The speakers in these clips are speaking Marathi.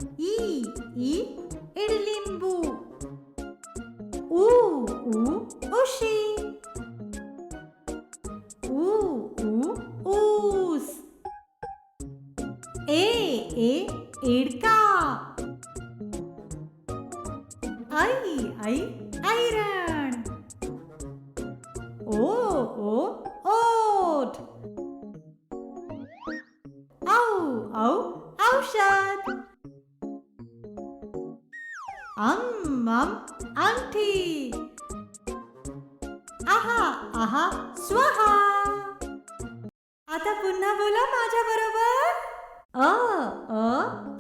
ई इडलिंबू. ऊ उशी. ऊस. ए एडका. आई ऐरण. ओ ओठ. औ औषध. अंगठी. आहा स्वाहा. आता पुन्हा बोला माझ्या बरोबर.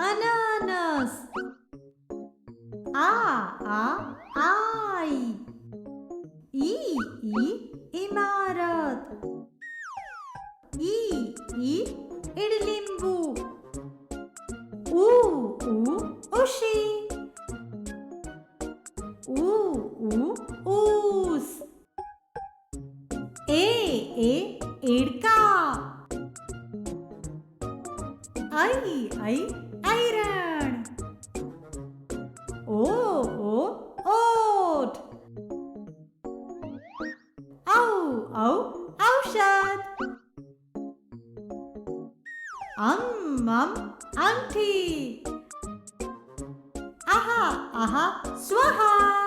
अननस. आई. ई इमारत. ई इडलिंबू. ऊ उशी. ऊस. ए एडका. आई ऐरण. ओ ओठ. औ औषध. अंगठी. आहा स्वाहा.